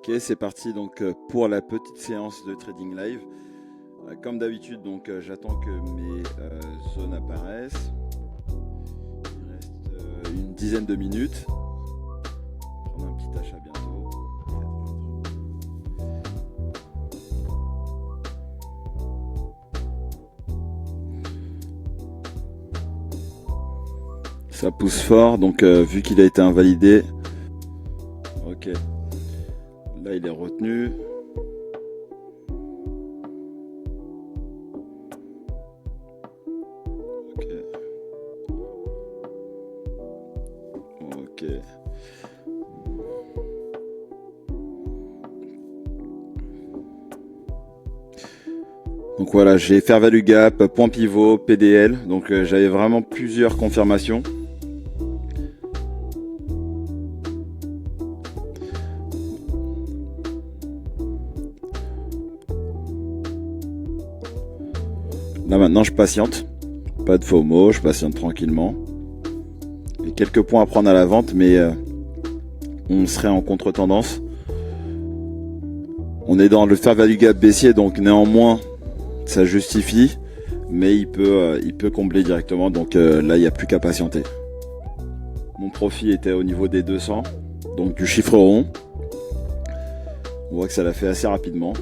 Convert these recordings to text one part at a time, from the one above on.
Ok, c'est parti donc pour la petite séance de trading live. Comme d'habitude, donc j'attends que mes zones apparaissent. Il reste une dizaine de minutes. On va prendre un petit achat bientôt. Ça pousse fort, donc vu qu'il a été invalidé. Ok. Là, il est retenu. Ok. Ok. Donc voilà, j'ai Fair Value Gap, point pivot, PDL. Donc j'avais vraiment plusieurs confirmations. Là maintenant je patiente, pas de FOMO, je patiente tranquillement. Il y a quelques points à prendre à la vente, mais on serait en contre-tendance. On est dans le fair value gap baissier, donc néanmoins ça justifie, mais il peut combler directement, donc là il n'y a plus qu'à patienter. Mon profit était au niveau des 200, donc du chiffre rond. On voit que ça l'a fait assez rapidement.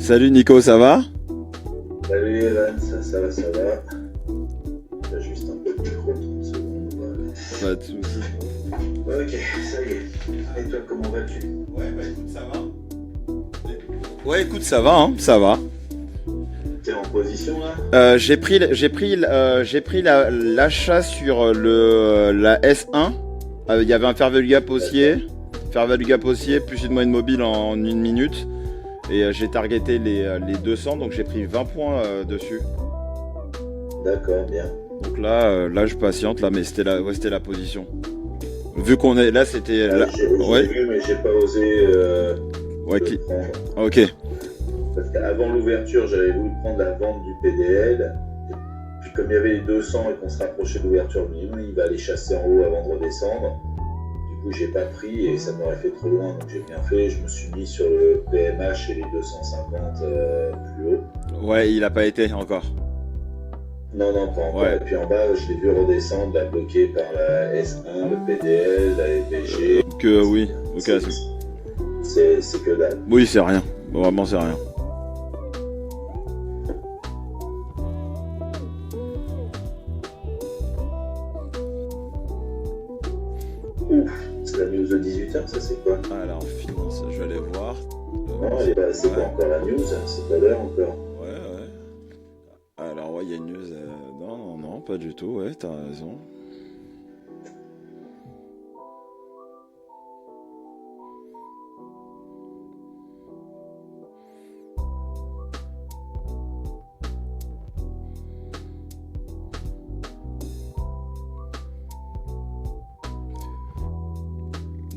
Salut Nico, ça va? Salut Evan, ça va, ça va. J'ajuste un peu le micro, 30 secondes. Voilà. Pas de soucis. Ok, ça y est. Et toi, comment vas-tu? Ouais, bah écoute, ça va. Ouais, écoute, ça va, hein, ça va. T'es en position là? J'ai pris l'achat sur la S1. Il y avait un fair value gap haussier, plus une moyenne mobile en une minute. Et j'ai targeté les 200, donc j'ai pris 20 points dessus. D'accord, bien. Donc là je patiente, là, mais c'était la position. Vu qu'on est là, c'était là. J'ai Ouais. vu, mais j'ai pas osé Ouais. le prendre. Ok. Parce qu'avant l'ouverture, j'avais voulu prendre la vente du PDL. Puis comme il y avait les 200 et qu'on se rapprochait de l'ouverture minimum, il va aller chasser en haut avant de redescendre. Du coup, j'ai pas pris et ça m'aurait fait trop loin, donc j'ai bien fait. Je me suis mis sur le PMH et les 250 plus haut. Ouais, il a pas été encore. Non, pas encore. Ouais. Et puis en bas, je l'ai vu redescendre, la bloquée par la S1, le PDL, la FBG. Que oui. Ok. C'est que dalle. Oui, c'est rien. Vraiment, c'est rien. Ouf, c'est la news de 18h, ça c'est quoi? Alors, finance, je vais aller voir. Non, c'est pas encore la news, c'est pas l'heure encore. Ouais. Alors, ouais, il y a une news. Non, pas du tout. Ouais, t'as raison.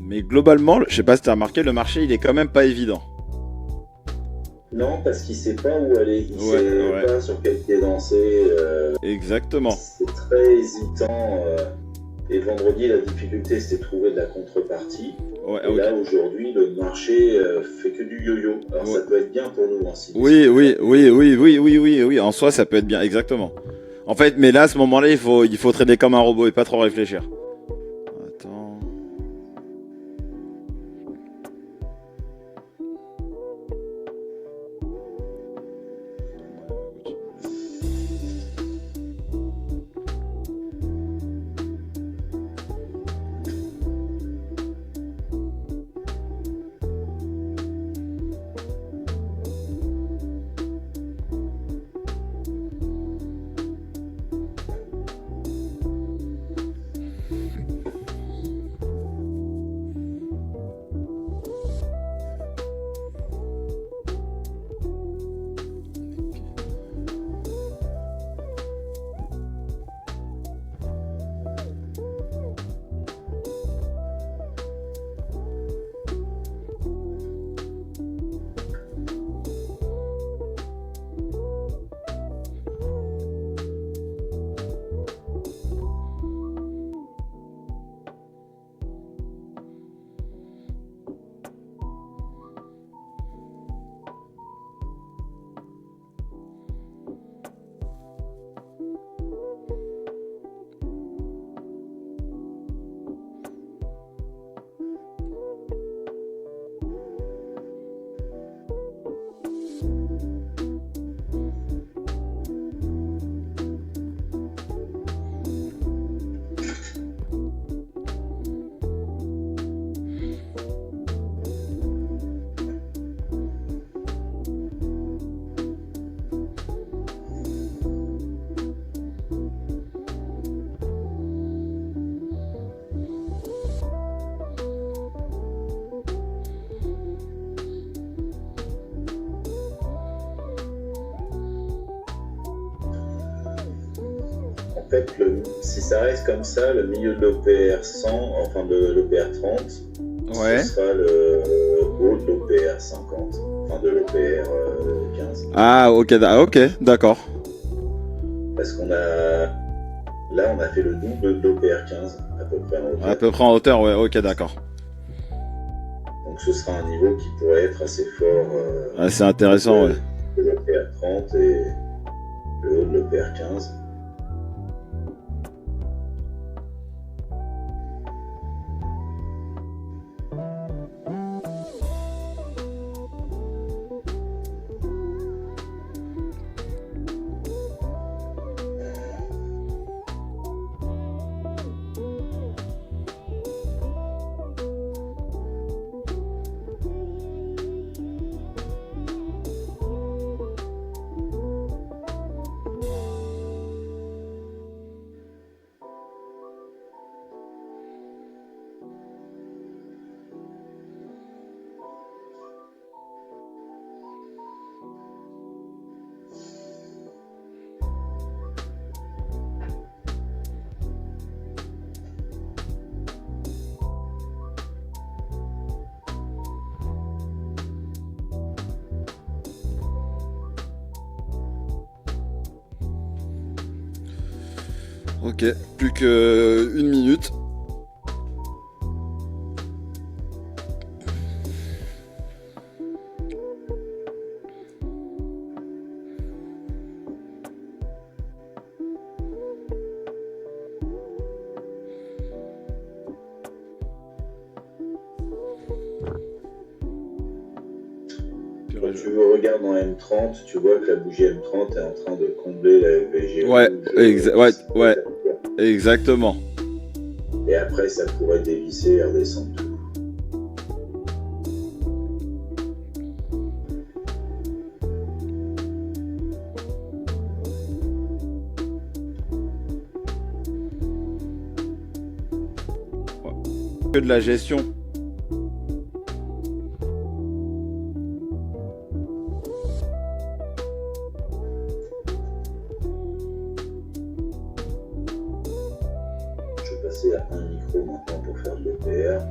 Mais globalement, je sais pas si t'as remarqué, le marché, il est quand même pas évident. Non, parce qu'il sait pas où aller, il Ouais, sait ouais. pas sur quel pied danser. Exactement. C'est très hésitant. Et vendredi, la difficulté, c'était de trouver de la contrepartie. Ouais, Et ok. là, aujourd'hui, le marché fait que du yo-yo. Alors, Ouais. ça peut être bien pour nous. Hein, si Oui. En soi, ça peut être bien, exactement. En fait, mais là, à ce moment-là, il faut trader comme un robot et pas trop réfléchir. Attends. fait, si ça reste comme ça, le milieu de l'OPR 100, enfin de l'OPR 30, Ouais. ce sera le haut de l'OPR 50, enfin de l'OPR 15. Ah, ok, d'accord. Parce qu'on a... Là, on a fait le double de l'OPR 15, à peu près en hauteur. À peu près en hauteur, ouais, ok, d'accord. Donc ce sera un niveau qui pourrait être assez fort. C'est intéressant, ouais. De l'OPR 30 et le haut de l'OPR 15. Ok, plus que 1 minute. Quand tu regardes en M30, tu vois que la bougie M30 est en train de combler la FVG. Ouais, rouge, ouais, exactement. Et après, ça pourrait dévisser et redescendre tout. Que de la gestion. Je vais passer à un micro maintenant pour faire de l'OPR.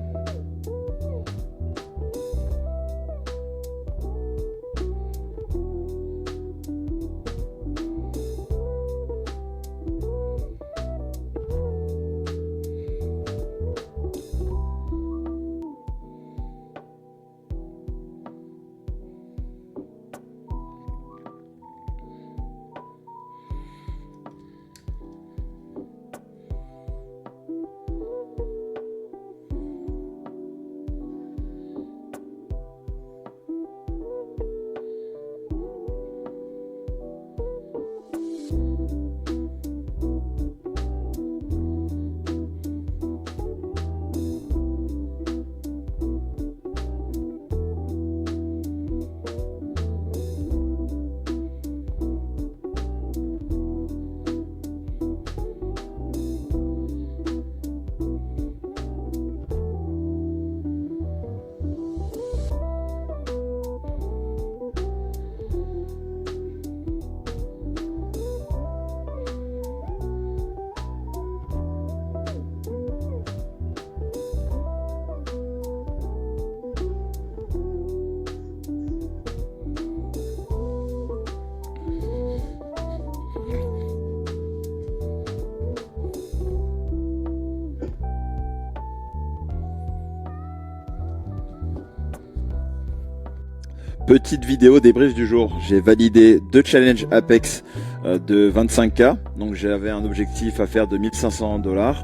Petite vidéo débrief du jour. J'ai validé 2 challenges Apex de 25K. Donc j'avais un objectif à faire de 1500$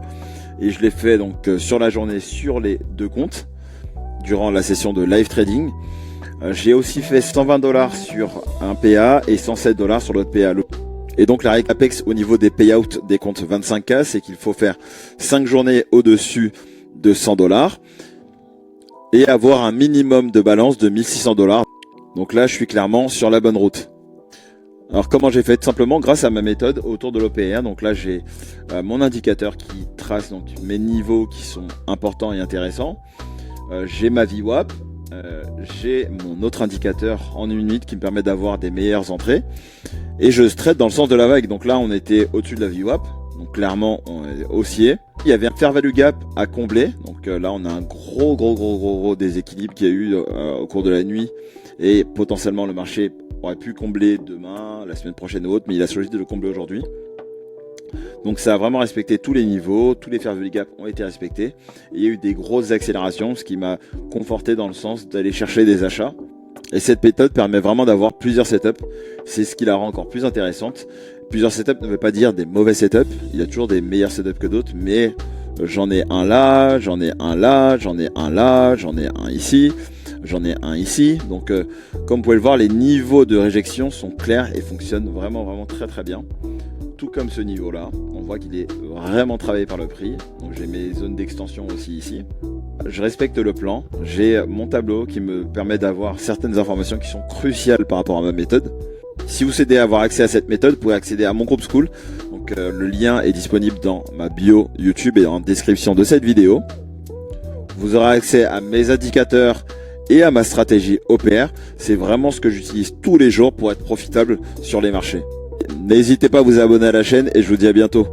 et je l'ai fait donc sur la journée sur les 2 comptes durant la session de live trading. J'ai aussi fait 120$ sur un PA et 107$ sur l'autre PA. Et donc la règle Apex au niveau des payouts des comptes 25K, c'est qu'il faut faire 5 journées au-dessus de 100$ et avoir un minimum de balance de 1600$. Donc là, je suis clairement sur la bonne route. Alors comment j'ai fait? Tout simplement grâce à ma méthode autour de l'OPR. Donc là, j'ai mon indicateur qui trace donc mes niveaux qui sont importants et intéressants. J'ai ma VWAP. J'ai mon autre indicateur en 1 minute qui me permet d'avoir des meilleures entrées. Et je trade dans le sens de la vague. Donc là, on était au-dessus de la VWAP. Donc clairement, on est haussier. Il y avait un fair value gap à combler. Donc là, on a un gros déséquilibre qu'il y a eu au cours de la nuit. Et potentiellement, le marché aurait pu combler demain, la semaine prochaine ou autre, mais il a choisi de le combler aujourd'hui. Donc ça a vraiment respecté tous les niveaux, tous les fair value gap ont été respectés. Et il y a eu des grosses accélérations, ce qui m'a conforté dans le sens d'aller chercher des achats. Et cette méthode permet vraiment d'avoir plusieurs setups. C'est ce qui la rend encore plus intéressante. Plusieurs setups ne veut pas dire des mauvais setups. Il y a toujours des meilleurs setups que d'autres, mais j'en ai un là, j'en ai un là, j'en ai un là, j'en ai un ici, j'en ai un ici. Donc comme vous pouvez le voir, les niveaux de réjection sont clairs et fonctionnent vraiment très bien. Tout comme ce niveau-là, on voit qu'il est vraiment travaillé par le prix. Donc j'ai mes zones d'extension aussi ici. Je respecte le plan. J'ai mon tableau qui me permet d'avoir certaines informations qui sont cruciales par rapport à ma méthode. Si vous souhaitez avoir accès à cette méthode, vous pouvez accéder à mon groupe School. Donc le lien est disponible dans ma bio YouTube et en description de cette vidéo. Vous aurez accès à mes indicateurs et à ma stratégie OPR. C'est vraiment ce que j'utilise tous les jours pour être profitable sur les marchés. N'hésitez pas à vous abonner à la chaîne et je vous dis à bientôt.